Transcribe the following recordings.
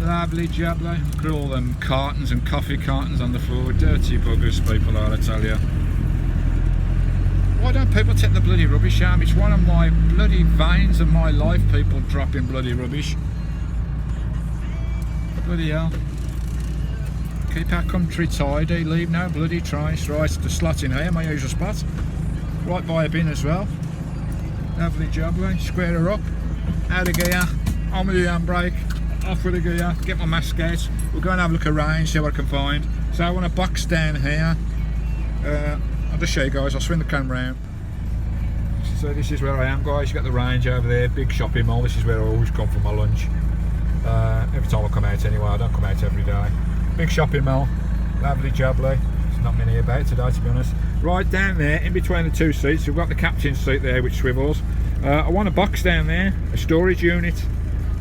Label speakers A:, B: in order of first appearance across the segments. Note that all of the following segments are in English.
A: Lovely jubbly. Look at all them cartons and coffee cartons on the floor. Dirty buggers, people are, I tell you. Why don't people take the bloody rubbish out? It's one of my bloody veins of my life, people dropping bloody rubbish. Bloody hell. Keep our country tidy, leave no bloody trace. Right, the slot in here, my usual spot. Right by a bin as well. Lovely jubbly. Square her up. Out of gear. On with the handbrake. Off with the gear. Get my mask out. We'll go and have a look around, see what I can find. So I want a box down here. I'll just show you guys. I'll swing the camera around. So this is where I am, guys. You got the range over there. Big shopping mall. This is where I always come for my lunch. Every time I come out anyway. I don't come out every day. Big shopping mall. Lovely jubbly. There's not many about today, to be honest. Right down there, in between the two seats, we've got the captain's seat there, which swivels. I want a box down there, a storage unit,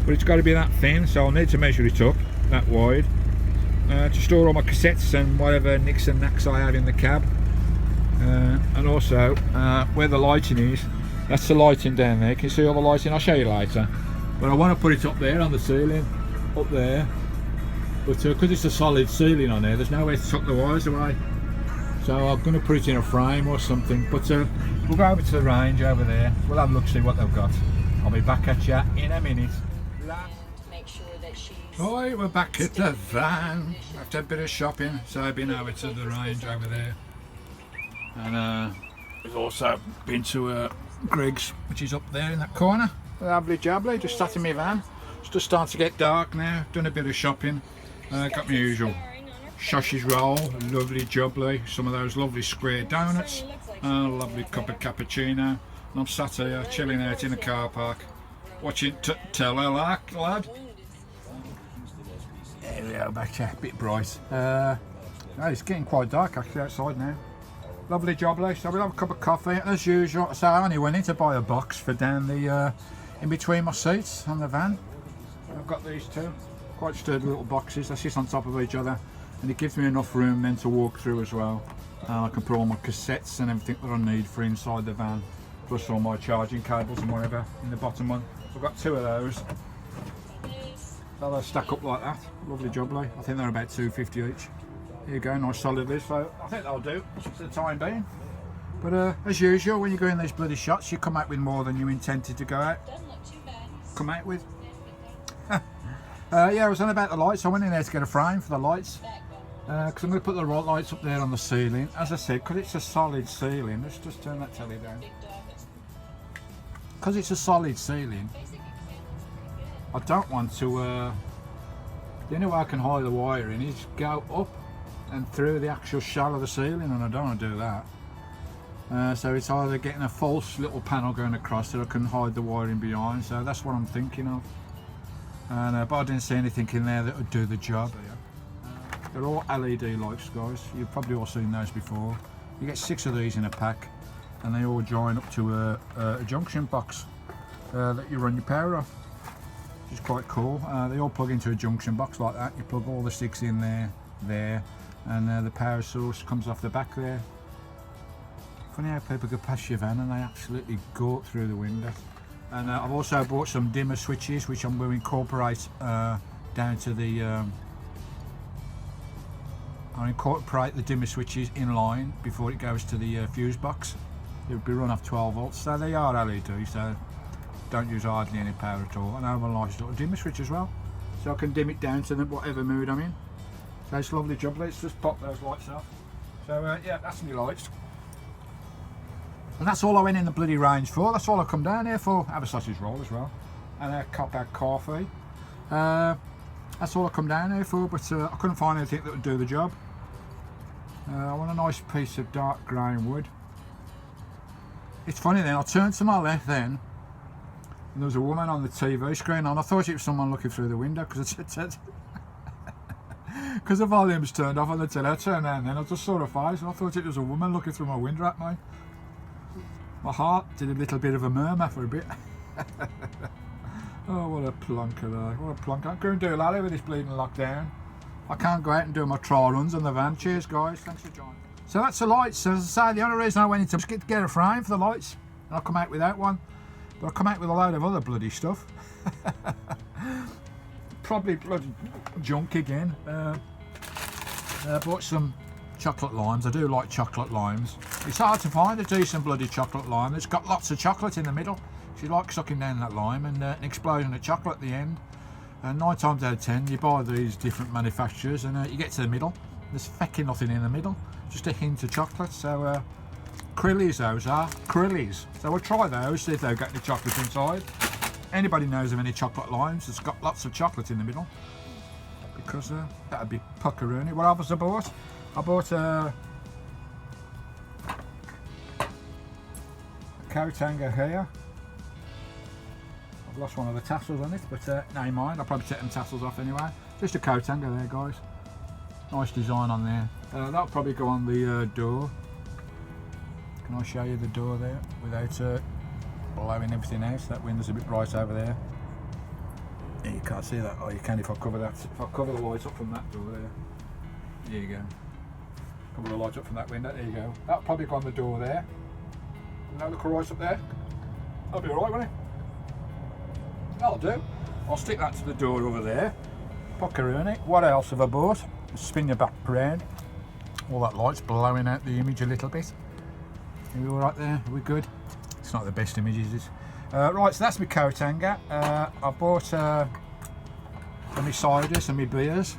A: but it's got to be that thin, so I'll need to measure it up that wide to store all my cassettes and whatever nicks and knacks I have in the cab. And also where the lighting is, that's the lighting down there. Can you see all the lighting? I'll show you later. But I want to put it up there on the ceiling, up there. But because it's a solid ceiling on there, there's no way to tuck the wires away. So I'm going to put it in a frame or something. But we'll go over to the range over there. We'll have a look, see what they've got. I'll be back at you in a minute.
B: Make sure that she's
A: Right, we're back at the van. After a bit of shopping, so I've been over to the range over there. And we've also been to Greg's, which is up there in that corner. Lovely jubbly, just sat in my van. It's just starting to get dark now. Done a bit of shopping. Got my usual sausage roll, lovely jubbly, some of those lovely square donuts, a lovely cup of cappuccino. And I'm sat here chilling out in the car park, watching Telelark, lad. There we go, back here, a bit bright. No, it's getting quite dark actually outside now. Lovely jubbly, so we'll have a cup of coffee as usual. So I only went in to buy a box for down the in between my seats on the van. I've got these two quite sturdy little boxes. They sit on top of each other, and it gives me enough room then to walk through as well. I can put all my cassettes and everything that I need for inside the van, plus all my charging cables and whatever in the bottom one. So I've got two of those. So they'll stack up like that. Lovely jubbly. I think they're about £2.50 each. Here you go, nice solid lid. So I think that'll do for the time being. But as usual, when you go in these bloody shots, you come out with more than you intended to go out. Come out with. Yeah, I was on about the lights. I went in there to get a frame for the lights because I'm going to put the right lights up there on the ceiling. As I said, because it's a solid ceiling, let's just turn that telly down. Because it's a solid ceiling, I don't want to, the only way I can hide the wiring is go up and through the actual shell of the ceiling, and I don't want to do that. So it's either getting a false little panel going across that I can hide the wiring behind, so that's what I'm thinking of. And, but I didn't see anything in there that would do the job. They're all LED lights, guys. You've probably all seen those before. You get 6 of these in a pack, and they all join up to a junction box that you run your power off, which is quite cool. They all plug into a junction box like that. You plug all the 6 in there, and the power source comes off the back there. Funny how people go past your van and they absolutely go through the window. And I've also bought some dimmer switches, which I'm going to incorporate down to the. I'll incorporate the dimmer switches in line before it goes to the fuse box. It will be run off 12 volts, so they are LED, so don't use hardly any power at all. And I have a nice little dimmer switch as well, so I can dim it down to whatever mood I'm in. So it's lovely jubbly. Let's just pop those lights off. So yeah, that's my lights. And that's all I went in the bloody range for. That's all I come down here for. Have a sausage roll as well, and a cup of coffee. That's all I come down here for. But I couldn't find anything that would do the job. I want a nice piece of dark grain wood. It's funny then. I turned to my left then, and there was a woman on the TV screen, and I thought it was someone looking through the window because because the volume's turned off on the telly. I turned around then. I just saw her face, and I thought it was a woman looking through my window at me. My heart did a little bit of a murmur for a bit. Oh, what a plonker there. What a plonker. I'm going to do a lot with this bleeding lockdown. I can't go out and do my trial runs on the van. Cheers, guys. Thanks for joining. So that's the lights. As I say, the only reason I went into was to get a frame for the lights. And I'll come out without one. But I'll come out with a load of other bloody stuff. probably bloody junk again. Bought some chocolate limes. I do like chocolate limes. It's hard to find a decent bloody chocolate lime. It's got lots of chocolate in the middle. If you like sucking down that lime and an explosion of chocolate at the end. 9 times out of 10 you buy these different manufacturers and you get to the middle, there's fecking nothing in the middle, just a hint of chocolate. So Krillies those are, Krillies. So we'll try those, see if they've got any chocolate inside. Anybody knows of any chocolate limes that's got lots of chocolate in the middle? Because that'd be puckeroony. What else I bought? I bought a coat hanger here. I've lost one of the tassels on it, but never mind, I'll probably take them tassels off anyway. Just a coat hanger there, guys. Nice design on there. That'll probably go on the door. Can I show you the door there without blowing everything out? That window's a bit bright over there. Yeah, you can't see that. Oh, you can if I cover that. If I cover the lights up from that door there. There you go. Cover the lights up from that window. There you go. That'll probably go on the door there. Now look right up there. That'll be alright, won't it? That'll do. I'll stick that to the door over there. Puckeroony. What else have I bought? Spin your back round. All that light's blowing out the image a little bit. Are we alright there? Are we good? It's not the best image, is it? Right, so that's my coat hanger. I bought my ciders and my beers.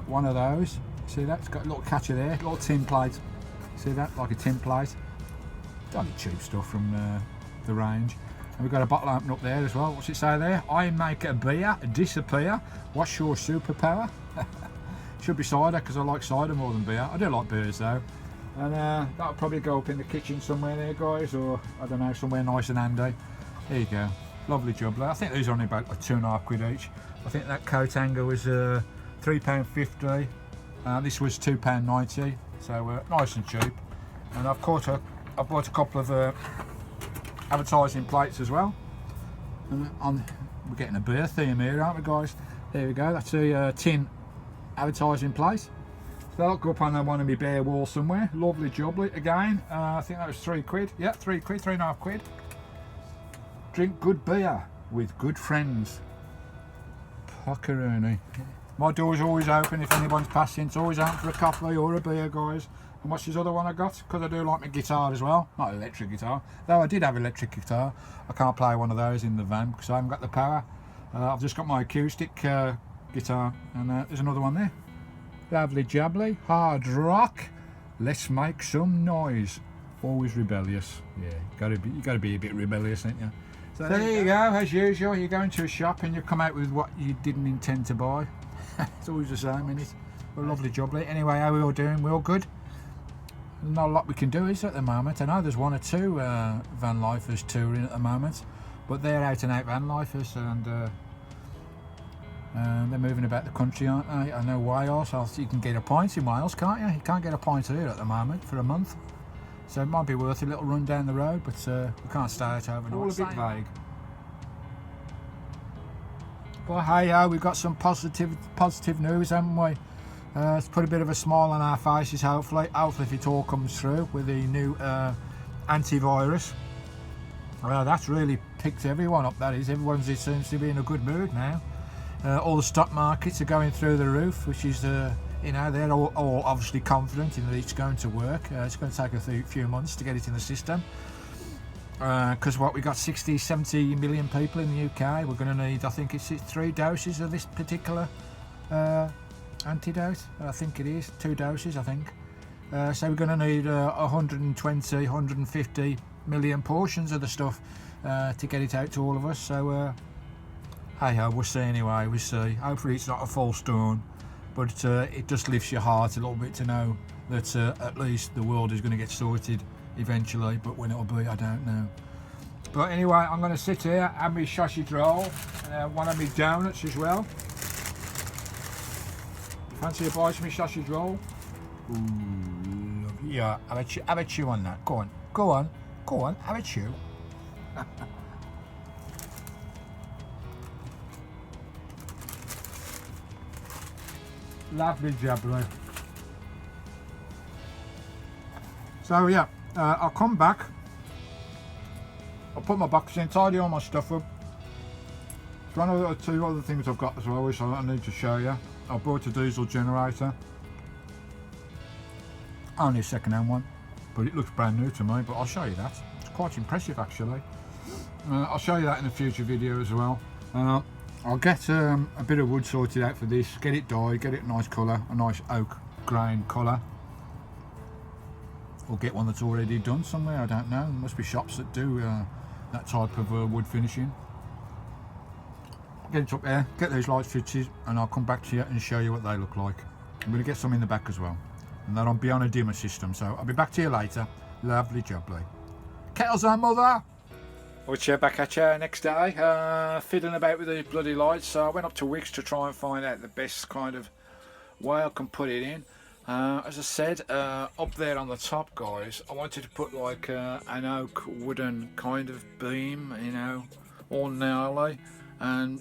A: One of those. See that? It's got a little catcher there, a little tin plate. See that? Like a tin plate. Only cheap stuff from the range. And we've got a bottle opener up there as well. What's it say there? I make a beer disappear. What's your superpower? Should be cider because I like cider more than beer. I do like beers though. And that'll probably go up in the kitchen somewhere there, guys, or I don't know, somewhere nice and handy. There you go. Lovely job. I think these are only about like £2.50 each. I think that coat hanger was £3.50. This was £2.90. So nice and cheap. And I've bought a couple of advertising plates as well. And we're getting a beer theme here, aren't we, guys? There we go. That's a tin advertising plate. So that'll go up on one of my bare walls somewhere. Lovely jubbly again. I think that was £3. Yeah, £3, £3.50. Drink good beer with good friends. Puckeroony. My door's always open if anyone's passing. It's always open for a coffee or a beer, guys. And what's this other one I got? Because I do like my guitar as well. Not electric guitar. Though I did have electric guitar. I can't play one of those in the van because I haven't got the power. I've just got my acoustic guitar. And there's another one there. Lovely jubbly. Hard rock. Let's make some noise. Always rebellious. Yeah, you gotta be a bit rebellious, ain't you? So there you go, as usual. You go into a shop and you come out with what you didn't intend to buy. It's always the same, isn't it? Well, lovely jubbly. Anyway, how are we all doing? We're all good? Not a lot we can do, is there, at the moment? I know there's 1 or 2 van lifers touring at the moment, but they're out and out van lifers and they're moving about the country, aren't they? I know Wales, you can get a pint in Wales, can't you? You can't get a pint here at the moment for a month. So it might be worth a little run down the road, but we can't stay out overnight. All a bit vague. But hey, we've got some positive news, haven't we? It's put a bit of a smile on our faces, hopefully. Hopefully if it all comes through with the new antivirus. That's really picked everyone up, that is. Everyone seems to be in a good mood now. All the stock markets are going through the roof, which is, you know, they're all obviously confident in that it's going to work. It's going to take a few months to get it in the system. Because we got 60-70 million people in the UK. We're going to need, I think it's 3 doses of this particular antidote. I think it is 2 doses, I think. So we're going to need 150 million portions of the stuff to get it out to all of us. So hey ho, we'll see anyway. We'll see. Hopefully it's not a false dawn, but it just lifts your heart a little bit to know that at least the world is going to get sorted eventually, but when it'll be, I don't know. But anyway, I'm going to sit here, have my sausage roll, one of my donuts as well. Fancy a bite of my sausage roll? Ooh, lovely. Yeah, have a chew on that. Go on, have a chew. Lovely jubbly. So yeah, I'll come back. I'll put my box in, tidy all my stuff up, One of the two other things I've got as well, which I need to show you. I bought a diesel generator. Only a second-hand one, but it looks brand new to me. But I'll show you that. It's quite impressive, actually. I'll show you that in a future video as well. I'll get a bit of wood sorted out for this, get it dyed, get it a nice colour, a nice oak grain colour. Or get one that's already done somewhere, I don't know. There must be shops that do that type of wood finishing. Get it up there, get those lights fitted, and I'll come back to you and show you what they look like. I'm going to get some in the back as well. And that'll be on a dimmer system, so I'll be back to you later. Lovely jubbly. Kettles on, mother! Which back at you next day, fiddling about with the bloody lights. So I went up to Wickes to try and find out the best kind of way I can put it in. As I said, up there on the top, guys, I wanted to put like an oak wooden kind of beam, you know, all gnarly, and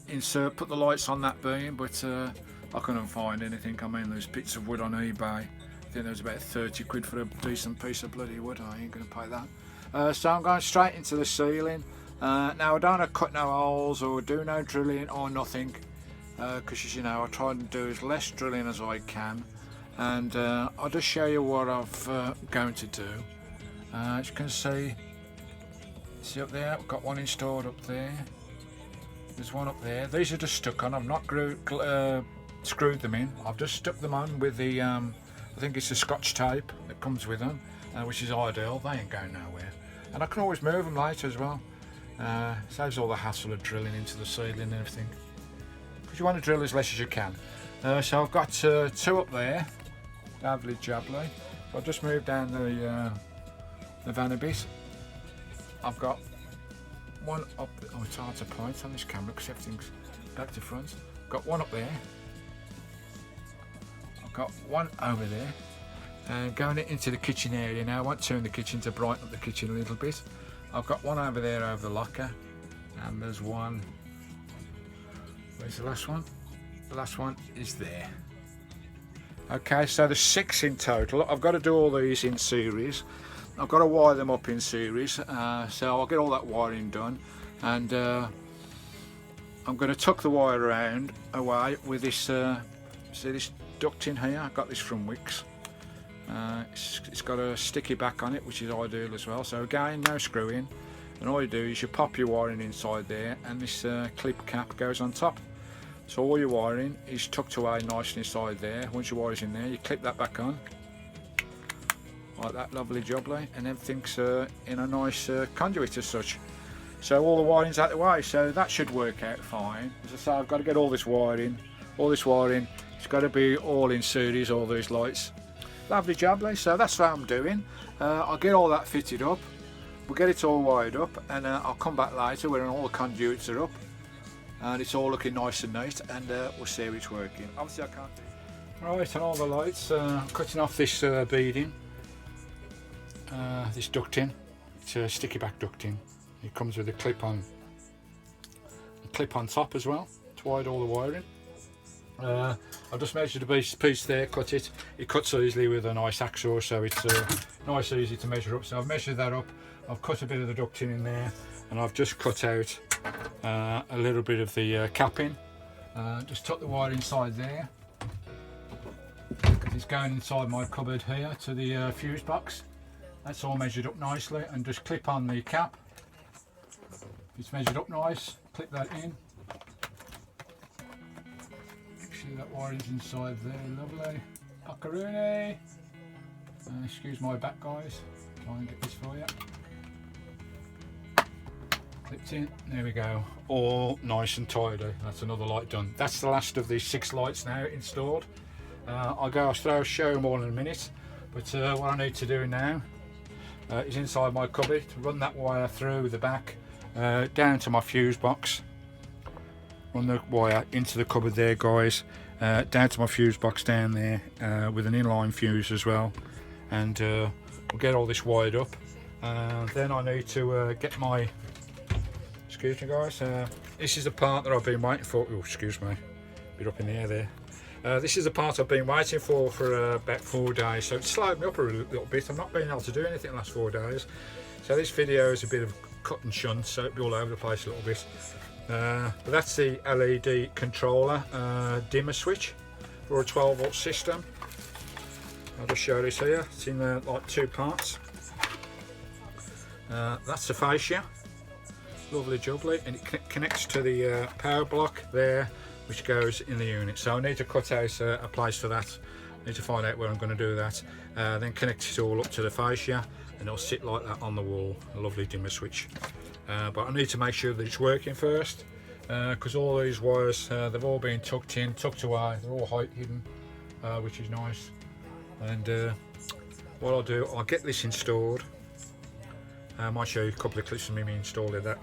A: put the lights on that beam, but I couldn't find anything. I mean, there's bits of wood on eBay. I think there was about 30 quid for a decent piece of bloody wood. I ain't gonna pay that. So I'm going straight into the ceiling. Now I don't want to cut no holes or do no drilling or nothing, because as you know, I try and do as less drilling as I can. And I'll just show you what I'm going to do. As you can see up there, I've got one installed up there. There's one up there. These are just stuck on. I've not screwed them in. I've just stuck them on with the, I think it's the Scotch tape that comes with them, which is ideal. They ain't going nowhere. And I can always move them later as well. Saves all the hassle of drilling into the ceiling and everything. Because you want to drill as less as you can. So I've got two up there. Lovely jubbly. I'll just move down the van a bit. I've got one up. Oh, it's hard to point on this camera because everything's back to front. Got one up there. I've got one over there. And going into the kitchen area now. I want two in the kitchen to brighten up the kitchen a little bit. I've got one over there over the locker, and there's one. Where's the last one? The last one is there. Okay, so there's 6 in total. I've got to do all these in series. I've got to wire them up in series, so I'll get all that wiring done, and I'm going to tuck the wire around away with this. See this duct in here? I got this from Wickes. It's got a sticky back on it, which is ideal as well. So again, no screwing, and all you do is you pop your wiring inside there, and this clip cap goes on top. So all your wiring is tucked away nice inside there. Once your wire's in there, you clip that back on, like that, lovely jubbly, and everything's in a nice conduit as such. So all the wiring's out the way, so that should work out fine. As I say, I've got to get all this wiring, it's got to be all in series, all these lights. Lovely jubbly, so that's what I'm doing. I'll get all that fitted up, we'll get it all wired up, and I'll come back later when all the conduits are up and it's all looking nice and neat, and we'll see how it's working. Obviously I can't do. Right, and all the lights, cutting off this beading, this ducting. It's a sticky back ducting. It comes with a clip on top as well to wire all the wiring. I've just measured a piece there, cut it. It cuts easily with a nice hacksaw, so it's nice easy to measure up. So I've measured that up, I've cut a bit of the ducting in there, and I've just cut out a little bit of the capping. Just tuck the wire inside there. It's going inside my cupboard here to the fuse box. That's all measured up nicely, and just clip on the cap. It's measured up nice, clip that in. See that wire is inside there, lovely. Buckaroonie. Excuse my back, guys. Try and get this for you. Clipped in, there we go. All nice and tidy. That's another light done. That's the last of the 6 lights now installed. I'll show them all in a minute. But what I need to do now is inside my cupboard to run that wire through the back down to my fuse box. Run the wire into the cupboard there, guys, down to my fuse box down there with an inline fuse as well, and we'll get all this wired up. Then I need to get my, excuse me guys, this is the part that I've been waiting for. Oh, excuse me, a bit up in the air there. This is the part I've been waiting for about 4 days, so it's slowed me up a little bit. I'm not being able to do anything the last 4 days, so this video is a bit of cut and shunt, so it'll be all over the place a little bit. But that's the LED controller dimmer switch for a 12-volt system. I'll just show this here. It's in like 2 parts. That's the fascia, lovely jubbly, and it connects to the power block there, which goes in the unit. So I need to cut out a place for that. I need to find out where I'm going to do that. Then connect it all up to the fascia, and it'll sit like that on the wall. A lovely dimmer switch. But I need to make sure that it's working first, because all these wires, they've all been tucked in, tucked away. They're all height hidden, which is nice. And what I'll do, I'll get this installed. I might show you a couple of clips of me installing that.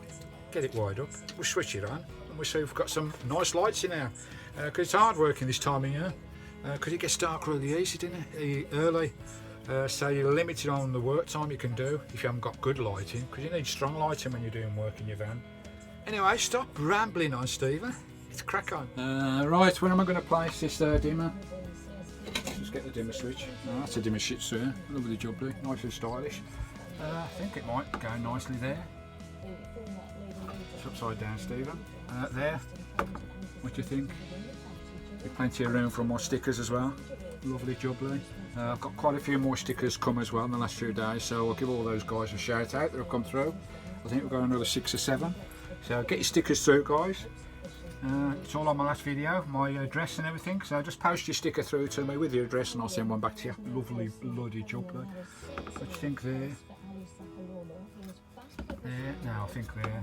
A: Get it wired up, we'll switch it on, and we'll see if we've got some nice lights in there. Because it's hard working this time of year, because it gets dark really easy, doesn't it? Early. So you're limited on the work time you can do if you haven't got good lighting, because you need strong lighting when you're doing work in your van. Anyway, stop rambling on, Stephen. It's crack on. Right, where am I going to place this dimmer? Just get the dimmer switch. Oh, that's a dimmer switch, sir. Lovely jubbly, nice and stylish. I think it might go nicely there. It's upside down, Stephen. There. What do you think? There's plenty of room for more stickers as well. Lovely jubbly. I've got quite a few more stickers come as well in the last few days, so I'll give all those guys a shout out that have come through. I think we've got another 6 or 7. So get your stickers through, guys. It's all on my last video, my address and everything, so just post your sticker through to me with your address and I'll send one back to you. Lovely bloody jubbly. What do you think there? There, no, I think there.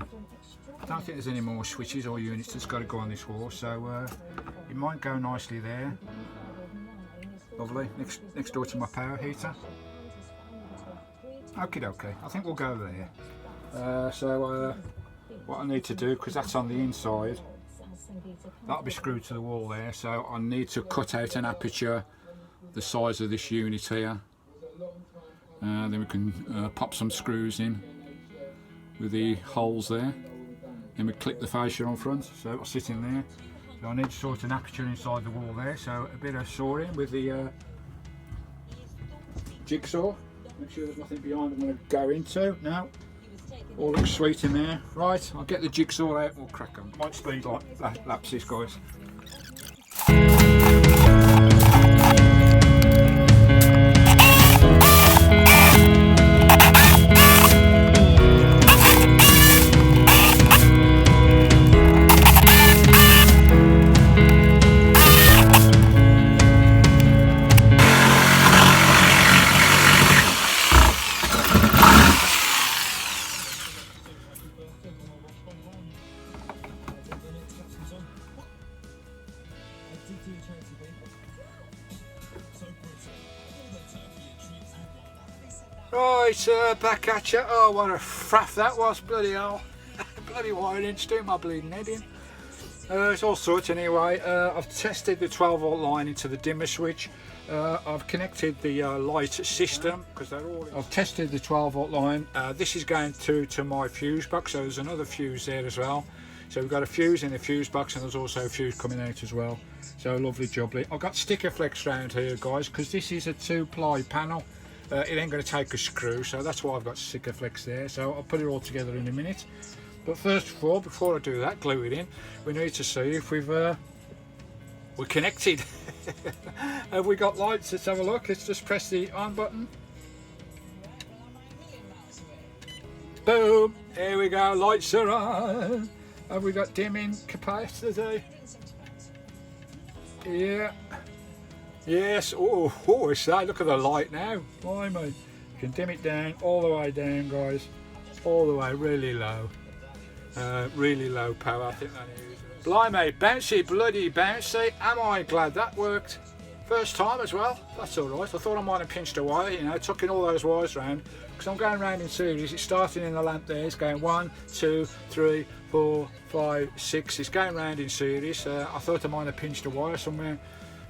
A: I don't think there's any more switches or units that's got to go on this wall, so it might go nicely there. Lovely, next door to my power heater. Okay, I think we'll go there. What I need to do, because that's on the inside, that'll be screwed to the wall there, so I need to cut out an aperture the size of this unit here. Then we can pop some screws in with the holes there. Then we clip the fascia on front, so it'll sit in there. So I need to sort an aperture inside the wall there, so a bit of sawing with the jigsaw. Make sure there's nothing behind I'm going to go into. Now, all looks sweet in there. Right, I'll get the jigsaw out and we'll crack on. Might speed like lapses, guys. Right, back at you. Oh, what a faff that was, bloody hell. Bloody wiring, doing my bleeding head in. It's all sorts anyway. I've tested the 12-volt line into the dimmer switch. I've connected the light system, because they're all... I've tested the 12-volt line. This is going to my fuse box, so there's another fuse there as well. So we've got a fuse in the fuse box, and there's also a fuse coming out as well. So lovely jubbly. I've got sticker flex around here, guys, because this is a 2-ply panel. It ain't going to take a screw, so that's why I've got sticker flex there. So I'll put it all together in a minute. But first of all, before I do that, glue it in, we need to see if we're connected. Have we got lights? Let's have a look. Let's just press the on button. Boom! Here we go. Lights are on. Have we got dimming capacity? Yeah. Yes. Oh, look at the light now. Blimey. You can dim it down, all the way down, guys. All the way, really low. Really low power, I think that is. Blimey, bouncy, bloody bouncy. Am I glad that worked? First time as well. That's alright. I thought I might have pinched a wire, you know, tucking all those wires round. Because I'm going round in series. It's starting in the lamp there. It's going 1, 2, 3, 4, 5, 6. It's going round in series. I thought I might have pinched a wire somewhere.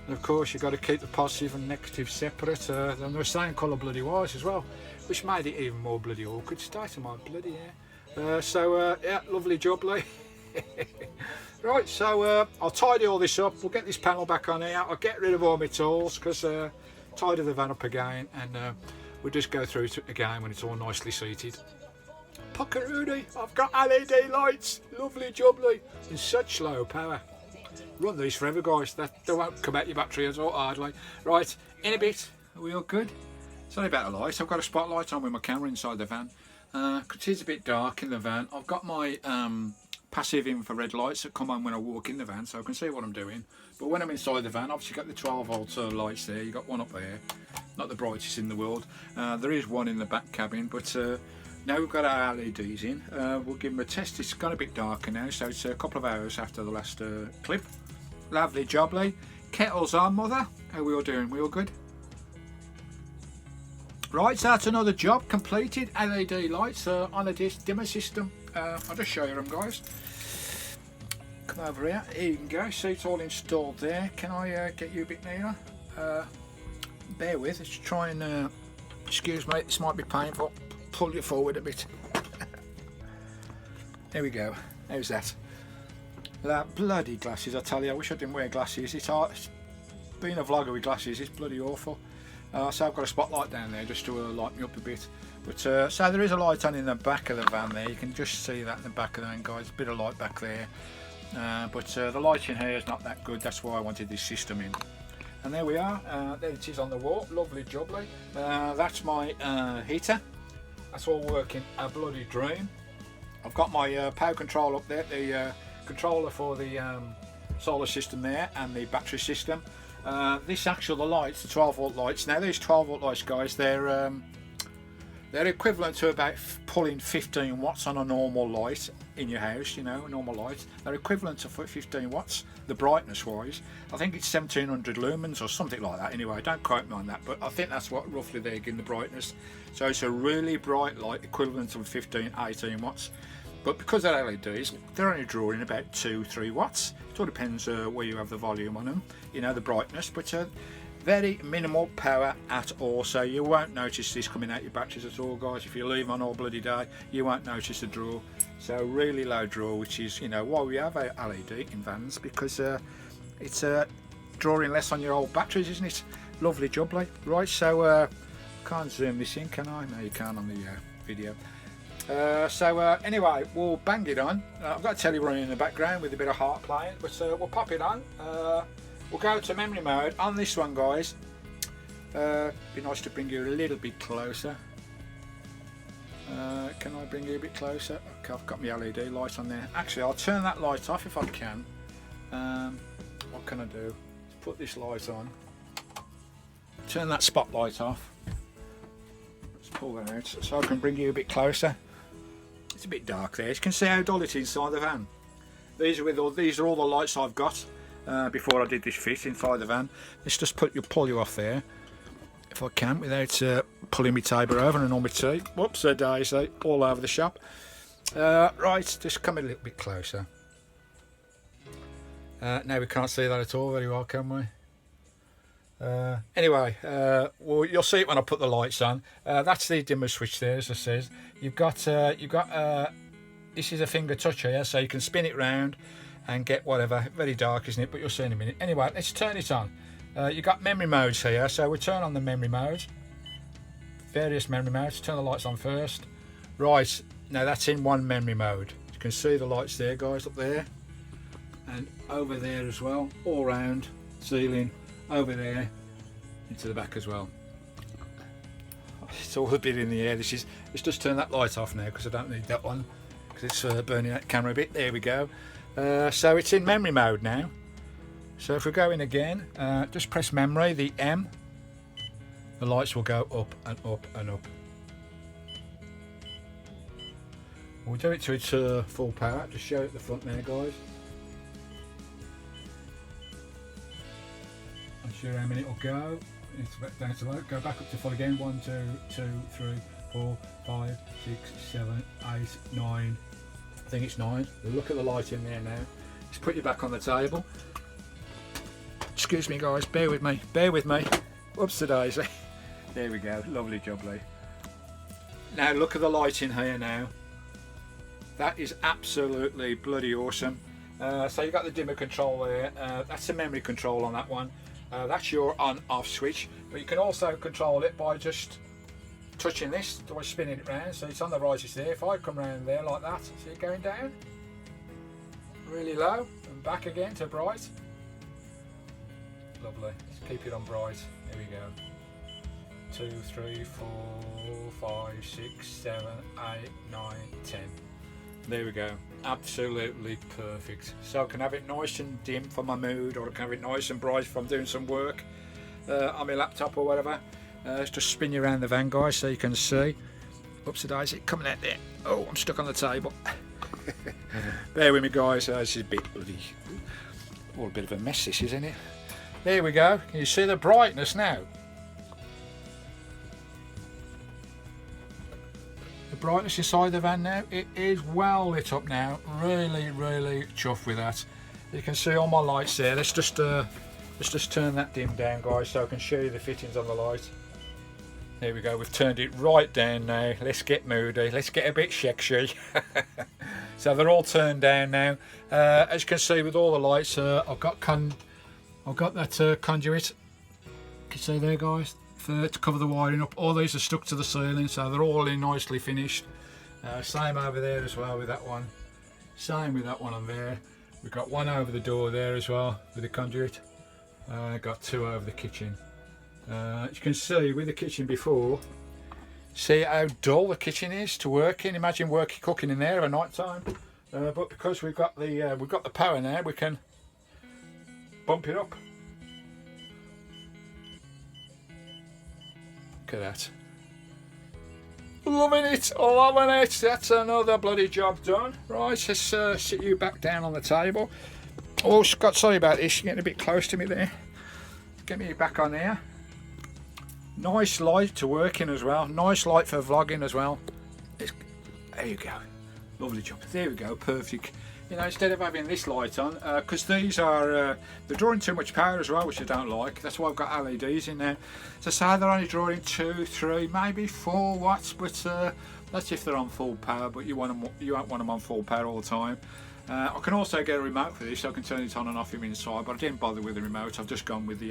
A: And of course you've got to keep the positive and negative separate. And they're the same colour bloody wires as well, which made it even more bloody awkward. State of my bloody hair. Yeah, lovely jubbly. Right, so I'll tidy all this up. We'll get this panel back on here. I'll get rid of all my tools because tidy the van up again, and we'll just go through it again when it's all nicely seated. Puckaroonie, I've got LED lights, lovely jubbly, in such low power. Run these forever, guys, they won't come out your battery at all hardly. Right, in a bit, are we all good? Sorry about the light, I've got a spotlight on with my camera inside the van. It is a bit dark in the van. I've got my passive infrared lights that come on when I walk in the van, so I can see what I'm doing. But when I'm inside the van, obviously you've got the 12 volt lights there, you've got one up there, not the brightest in the world. There is one in the back cabin, but now we've got our LEDs in. We'll give them a test. It's gone a bit darker now, so it's a couple of hours after the last clip. Lovely jubbly. Kettle's on, mother. How are we all doing? We all good? Right, so that's another job completed. LED lights on a dimmer system. I'll just show you them, guys. Come over here. Here you can go. See, it's all installed there. Can I get you a bit nearer? Bear with. Let's try and excuse me. This might be painful. Pull you forward a bit. There we go. How's that? That bloody glasses, I tell you, I wish I didn't wear glasses. It's hard. Being a vlogger with glasses is bloody awful. So I've got a spotlight down there just to light me up a bit. But so there is a light on in the back of the van there. You can just see that in the back of the van, guys. A bit of light back there. But the light in here is not that good. That's why I wanted this system in. And there we are. There it is on the wall. Lovely jubbly. That's my heater. That's all working a bloody dream. I've got my power control up there. The controller for the solar system there and the battery system. The lights, the 12 volt lights. Now these 12 volt lights, guys, they're equivalent to about pulling 15 watts on a normal light in your house, you know, a normal light. They're equivalent to 15 watts, the brightness wise. I think it's 1700 lumens or something like that. Anyway, don't quote me on that, but I think that's what roughly they're getting the brightness. So it's a really bright light, equivalent to 15, 18 watts. But because they're LEDs, they're only drawing about 2-3 watts. It all depends where you have the volume on them, you know, the brightness. But very minimal power at all, so you won't notice this coming out your batteries at all, guys. If you leave on all bloody day, you won't notice the draw. So really low draw, which is, you know, why we have a LED in vans, because it's drawing less on your old batteries, isn't it? Lovely jubbly. Right, so can't zoom this in, can I? No, you can't on the video. Anyway, we'll bang it on. I've got a telly running in the background with a bit of heart playing, but we'll pop it on. We'll go to memory mode on this one, guys. Be nice to bring you a little bit closer. Can I bring you a bit closer? Okay, I've got my LED light on there. Actually, I'll turn that light off if I can. What can I do? Let's put this light on. Turn that spotlight off. Let's pull that out so I can bring you a bit closer. It's a bit dark there. You can see how dull it is inside the van. These are all the lights I've got before I did this fit inside the van. Let's just pull you off there, if I can, without pulling my table over and all my tea. Whoops, a daisy, all over the shop. Right, just come a little bit closer. Now we can't see that at all very well, can we? Anyway, well, you'll see it when I put the lights on. That's the dimmer switch there, as I says. You've got this is a finger touch here, so you can spin it round and get whatever. Very dark, isn't it? But you'll see in a minute. Anyway, let's turn it on. You've got memory modes here, so we turn on the memory modes. Various memory modes. Turn the lights on first. Right, now that's in one memory mode. You can see the lights there, guys, up there. And over there as well, all round, ceiling, over there, into the back as well. It's all a bit in the air. Let's just turn that light off now, because I don't need that one, because it's burning that camera a bit. There we go. So it's in memory mode now. So if we go in again, just press memory, the M, the lights will go up and up and up. We'll do it to its full power. Just show it at the front there, guys. I'm sure how many it'll go. It's down to low. Go back up to full again. 1, 2, 2, 3, 4, 5, 6, 7, 8, 9. I think it's 9. Look at the light in there now. Just put you back on the table. Excuse me, guys. Bear with me. Bear with me. Whoops, the daisy. There we go. Lovely jubbly. Now look at the light in here now. That is absolutely bloody awesome. So you've got the dimmer control there. That's the memory control on that one. That's your on-off switch. But you can also control it by just touching this, I was spinning it round, so it's on the right, it's there. If I come round there like that, see it going down? Really low, and back again to bright. Lovely, let's keep it on bright. Here we go. 2, 3, 4, 5, 6, 7, 8, 9, 10. There we go, absolutely perfect. So I can have it nice and dim for my mood, or I can have it nice and bright if I'm doing some work on my laptop or whatever. Let's just spin you around the van, guys, so you can see. Oops, is it coming out there? Oh, I'm stuck on the table. Bear with me, guys. This is a bit bloody, all a bit of a mess, this, isn't it? There we go. Can you see the brightness now? The brightness inside the van now, it is well lit up now. Really, really chuffed with that. You can see all my lights there. Let's just turn that dim down, guys, so I can show you the fittings on the light. There we go, we've turned it right down now. Let's get moody, let's get a bit sexy. So they're all turned down now. As you can see with all the lights, I've got that conduit. You can see there, guys, to cover the wiring up. All these are stuck to the ceiling, so they're all in nicely finished. Same over there as well with that one. Same with that one on there. We've got one over the door there as well with the conduit. Got 2 over the kitchen. As you can see with the kitchen before, see how dull the kitchen is to work in. Imagine cooking in there at night time. But because we've got the power now, we can bump it up. Look at that. Loving it, loving it. That's another bloody job done. Right, let's sit you back down on the table. Oh, Scott, sorry about this. You're getting a bit close to me there. Get me back on here. Nice light to work in as well. Nice light for vlogging as well. There you go. Lovely job. There we go. Perfect. You know, instead of having this light on, because these are they're drawing too much power as well, which I don't like. That's why I've got LEDs in there. So say they're only drawing 2, 3, maybe 4 watts, but that's if they're on full power. But you won't want them on full power all the time. I can also get a remote for this, so I can turn it on and off from inside, but I didn't bother with the remote. I've just gone with the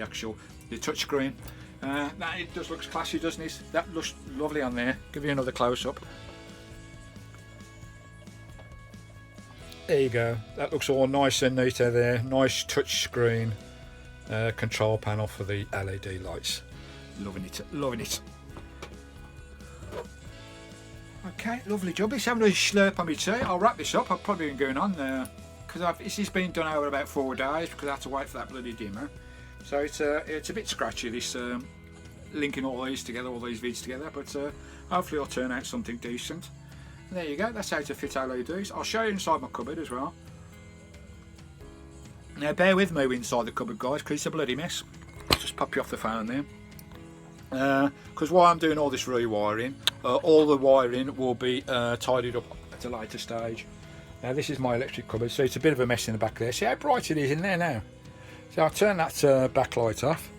A: touch screen. That it just looks classy, doesn't it? That looks lovely on there. Give you another close up. There you go. That looks all nice and neat there. Nice touch screen control panel for the LED lights. Loving it, loving it. Okay, lovely job. Let's have a slurp on my tea. I'll wrap this up. I've probably been going on because this has been done over about 4 days because I had to wait for that bloody dimmer. So it's a bit scratchy, this linking all these together, all these vids together, but hopefully it'll turn out something decent. And there you go, that's how to fit LEDs. I'll show you inside my cupboard as well. Now bear with me inside the cupboard, guys, because it's a bloody mess. I'll just pop you off the phone there. Because while I'm doing all this rewiring, all the wiring will be tidied up at a later stage. Now this is my electric cupboard, so it's a bit of a mess in the back there. See how bright it is in there now? So I'll turn that backlight off.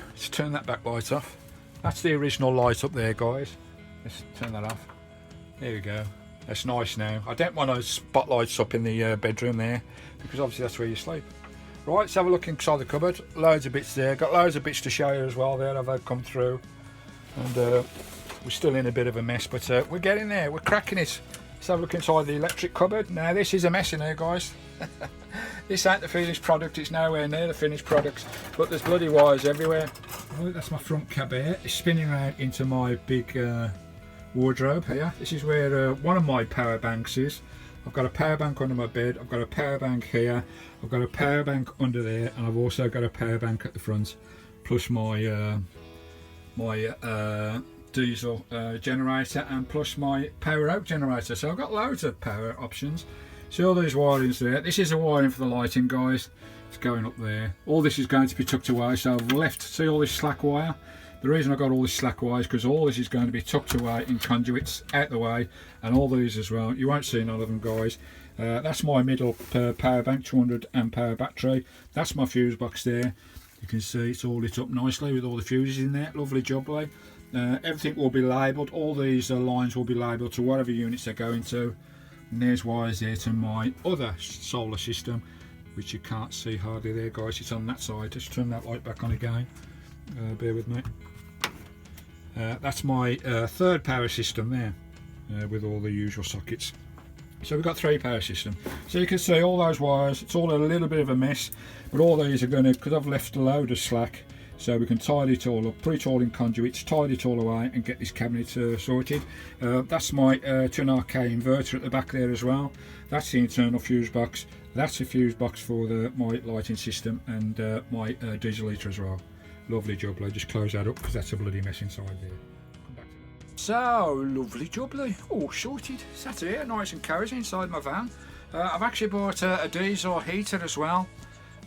A: Let's turn that backlight off. That's the original light up there, guys. Let's turn that off. There we go. That's nice now. I don't want those spotlights up in the bedroom there, because obviously that's where you sleep. Right, let's have a look inside the cupboard. Loads of bits there. Got loads of bits to show you as well there. I've had come through, and we're still in a bit of a mess, but we're getting there. We're cracking it. Let's have a look inside the electric cupboard. Now this is a mess in here, guys. This ain't the finished product. It's nowhere near the finished product, but there's bloody wires everywhere. Right, that's my front cab here. It's spinning around into my big wardrobe here. This is where one of my power banks is. I've got a power bank under my bed. I've got a power bank here. I've got a power bank under there, and I've also got a power bank at the front, plus my diesel generator, and plus my power out generator. So I've got loads of power options. See all those wirings there. This is the wiring for the lighting, guys. It's going up there. All this is going to be tucked away, so I've left, see all this slack wire? The reason I got all this slack wire is because all this is going to be tucked away in conduits out the way, and all these as well. You won't see none of them, guys. That's my middle power bank, 200 amp hour battery. That's my fuse box there. You can see it's all lit up nicely with all the fuses in there. Lovely job, like. Everything will be labelled. All these lines will be labelled to whatever units they're going to. And there's wires there to my other solar system, which you can't see hardly there, guys. It's on that side. Just turn that light back on again. Bear with me. That's my third power system there, with all the usual sockets. So we've got 3 power system. So you can see all those wires, it's all a little bit of a mess, but all these are going to, because I've left a load of slack, so we can tidy it all up, put it all in conduits, tidy it all away and get this cabinet sorted. That's my 2.5K inverter at the back there as well. That's the internal fuse box. That's a fuse box for my lighting system, and my diesel heater as well. Lovely jubbly. Just close that up because that's a bloody mess inside there. So lovely jubbly, all sorted, sat here nice and cosy inside my van. I've actually bought a diesel heater as well,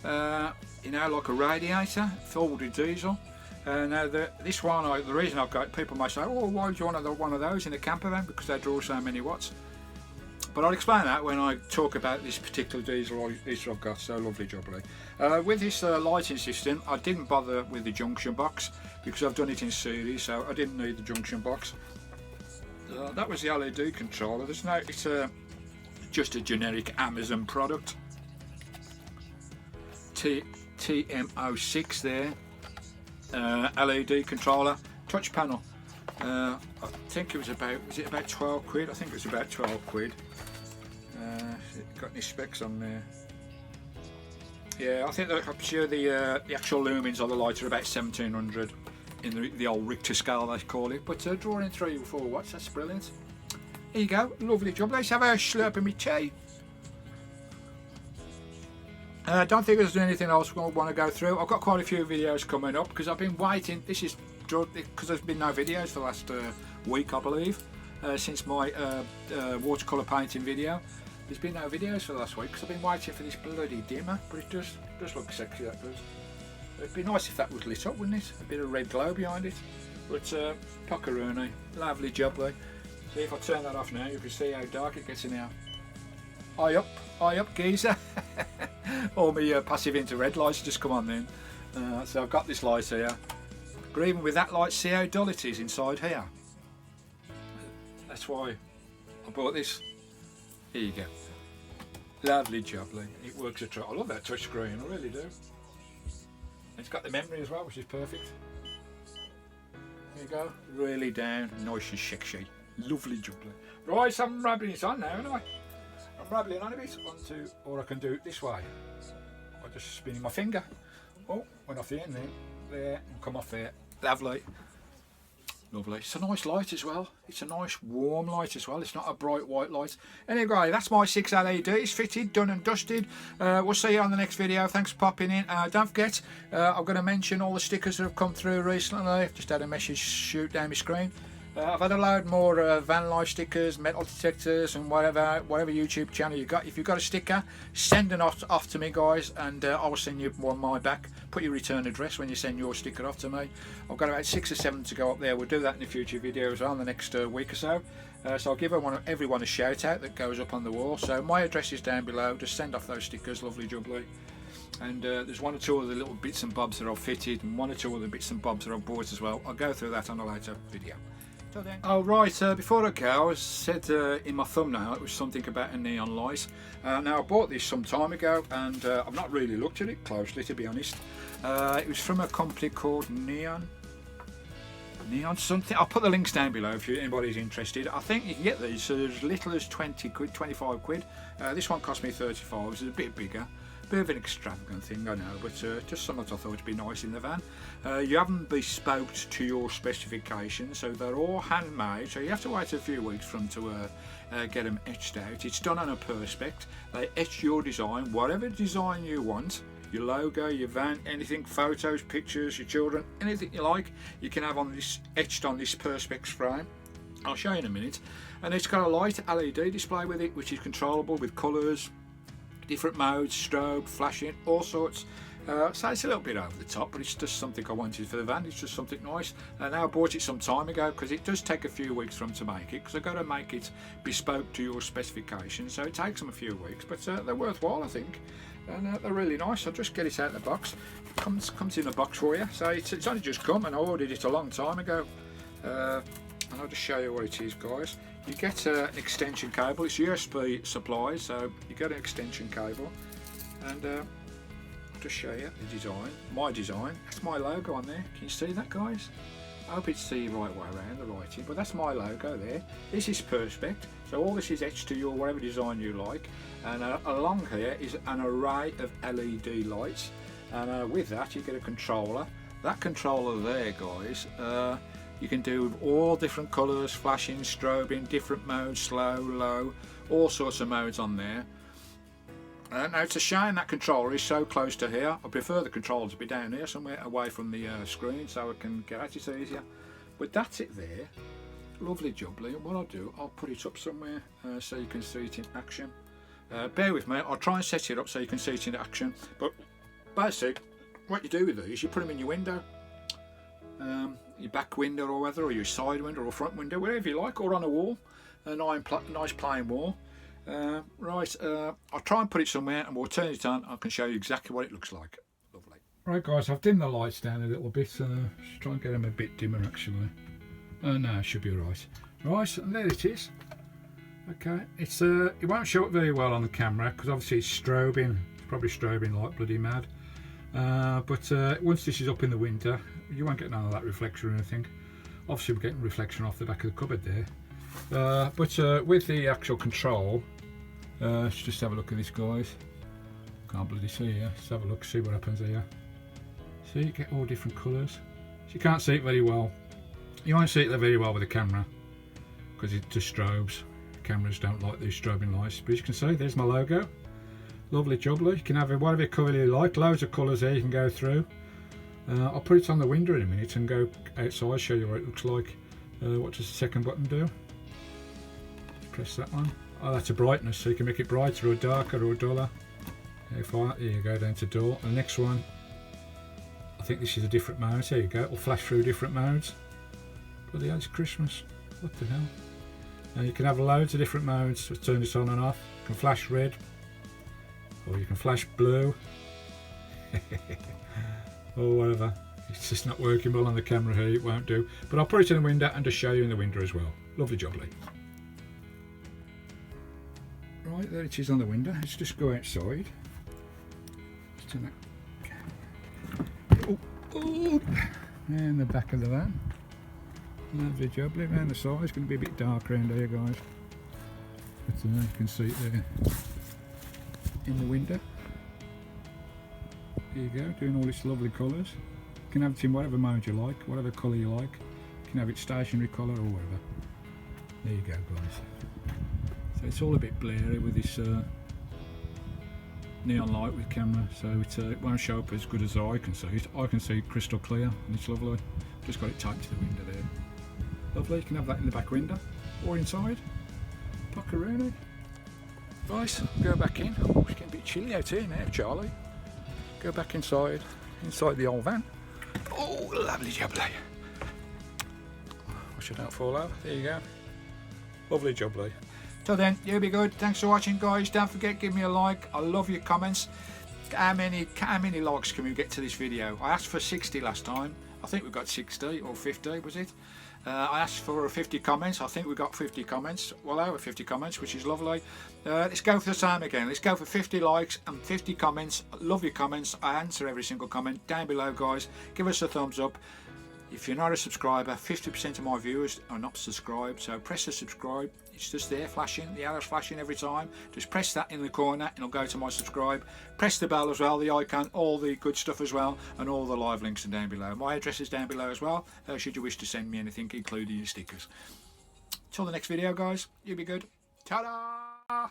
A: you know, like a radiator filled with diesel. Now this one, the reason I've got, people might say, oh, why do you want one of those in a camper van, because they draw so many watts. But I'll explain that when I talk about this particular diesel heater I've got. So lovely jubbly. With this lighting system, I didn't bother with the junction box because I've done it in series, so I didn't need the junction box. That was the LED controller. There's no, it's just a generic Amazon product. TM06 there. LED controller, touch panel. I think it was about 12 quid? I think it was about 12 quid. Got any specs on there? Yeah, I think that I'm sure the actual lumens of the lights are about 1700 in the old Richter scale they call it, but drawing 3 or 4 watts, that's brilliant. Here you go, lovely job. Let's have a slurp of my tea. I don't think there's anything else I want to go through. I've got quite a few videos coming up because I've been waiting. This is because there's been no videos for the last week, I believe, since my watercolour painting video. There's been no videos for the last week because I've been waiting for this bloody dimmer, but it does look sexy, that does. It'd be nice if that was lit up, wouldn't it? A bit of red glow behind it. But Pocaroni, lovely jubbly. See, if I turn that off now, you can see how dark it gets in here. Eye up, geezer. All my passive infrared lights just come on then. So I've got this light here. But even with that light, see how dull it is inside here. That's why I bought this. Here you go. Lovely jubbly. It works a treat. I love that touch screen, I really do. It's got the memory as well, which is perfect. There you go. Really down, nice and sexy. Lovely jubbly. Right, so I'm rambling it on now, aren't I? I'm rambling on a bit. 1, 2, or I can do it this way. I'm just spinning my finger. Oh, went off the end there, and come off there. Lovely. Lovely. It's a nice light as well. It's a nice warm light as well. It's not a bright white light. Anyway, that's my 6 LEDs fitted, done and dusted. We'll see you on the next video. Thanks for popping in. Don't forget, I'm going to mention all the stickers that have come through recently. I've just had a message shoot down my screen. I've had a load more van life stickers, metal detectors, and whatever YouTube channel you got. If you've got a sticker, send it off to me, guys, and I'll send you one my back. Put your return address when you send your sticker off to me. I've got about 6 or 7 to go up there. We'll do that in a future video as well in the next week or so. So I'll give everyone a shout out that goes up on the wall. So my address is down below. Just send off those stickers, lovely jubbly. And there's 1 or 2 of the little bits and bobs that I've fitted, and 1 or 2 of the bits and bobs that I've bought as well. I'll go through that on a later video. Oh right, before I go, I said in my thumbnail it was something about a neon light. Now I bought this some time ago and I've not really looked at it closely, to be honest. It was from a company called Neon something. I'll put the links down below if anybody's interested. I think you can get these so as little as 20 quid, 25 quid. This one cost me 35, it's a bit bigger. Bit of an extravagant thing, I know, but just something I thought would be nice in the van. You haven't bespoked to your specifications, so they're all handmade, so you have to wait a few weeks for them to get them etched out. It's done on a Perspex. They etch your design, whatever design you want, your logo, your van, anything, photos, pictures, your children, anything you like, you can have on this etched on this Perspex frame. I'll show you in a minute. And it's got a light LED display with it, which is controllable with colours, different modes, strobe, flashing, all sorts. So it's a little bit over the top, but it's just something I wanted for the van. It's just something nice. And now I bought it some time ago because it does take a few weeks for them to make it, because I've got to make it bespoke to your specifications, so it takes them a few weeks, but they're worthwhile, I think, and they're really nice. I'll just get it out of the box. It comes in a box for you, so it's only just come, and I ordered it a long time ago. And I'll just show you what it is, guys. You get an extension cable. It's USB supplies, so you get an extension cable, and I'll just show you the design. My design. That's my logo on there. Can you see that, guys? I hope it's the right way around, the writing, but that's my logo there. This is Perspex, so all this is etched to your whatever design you like, and along here is an array of LED lights, and with that you get a controller. That controller there, guys, you can do all different colours, flashing, strobing, different modes, slow, low, all sorts of modes on there. Now it's a shame that controller is so close to here. I prefer the controller to be down here somewhere away from the screen so I can get at it easier. But that's it there. Lovely jubbly. What I'll do, I'll put it up somewhere so you can see it in action. Bear with me, I'll try and set it up so you can see it in action. But basically, what you do with these, you put them in your window. Your back window or whether, or your side window or front window, wherever you like, or on a wall. A nice plain wall. Right, I'll try and put it somewhere and we'll turn it on. I can show you exactly what it looks like. Lovely. Right guys, I've dimmed the lights down a little bit, just try and get them a bit dimmer actually. No, it should be alright. Right, and there it is. Okay, it's it won't show up very well on the camera because obviously it's strobing. It's probably strobing like bloody mad. But once this is up in the winter, you won't get none of that reflection or anything. Obviously we're getting reflection off the back of the cupboard there. But with the actual control, let's just have a look at this, guys. Can't bloody see here. Let's have a look, see what happens here. See, you get all different colours. So you can't see it very well. You won't see it there very well with the camera because it just strobes. Cameras don't like these strobing lights. But as you can see, there's my logo. Lovely jubbly. You can have whatever colour you like. Loads of colours there you can go through. I'll put it on the window in a minute and go outside, show you what it looks like. What does the second button do? Press that one. Oh, that's a brightness, so you can make it brighter or darker or duller. There you go, down to dull. And the next one, I think this is a different mode. There you go, it will flash through different modes. Bloody hell, it's Christmas. What the hell? Now you can have loads of different modes. So turn this on and off. You can flash red, or you can flash blue, or whatever. It's just not working well on the camera here, it won't do. But I'll put it in the window and just show you in the window as well. Lovely jubbly. Right, there it is on the window. Let's just go outside. Let's turn that. Oh, and the back of the van. Lovely jubbly. Around the side. It's going to be a bit dark around here, guys. But you can see it there in the window. There you go, doing all its lovely colours. You can have it in whatever mode you like, whatever colour you like. You can have it stationary colour or whatever. There you go, guys. So it's all a bit blurry with this neon light with camera, so it won't show up as good as I can see it. I can see it crystal clear and it's lovely. Just got it taped to the window there. Lovely, you can have that in the back window or inside. Puckaroonie. Right, go back in. Oh, it's getting a bit chilly out here now, Charlie. Go back inside the old van. Oh, lovely jubbly. I should not fall over. There you go. Lovely jubbly. Till then, you be good. Thanks for watching, guys. Don't forget, give me a like. I love your comments. How many likes can we get to this video? I asked for 60 last time. I think we got 60 or 50, was it? I asked for 50 comments. I think we got 50 comments. Well, over 50 comments, which is lovely. Let's go for the same again. Let's go for 50 likes and 50 comments. I love your comments. I answer every single comment down below, guys. Give us a thumbs up. If you're not a subscriber, 50% of my viewers are not subscribed, so press the subscribe. It's just there flashing, the arrow's flashing every time. Just press that in the corner and it'll go to my subscribe. Press the bell as well, the icon, all the good stuff as well, and all the live links are down below. My address is down below as well, should you wish to send me anything, including your stickers. Till the next video, guys, you be good. Ta-da!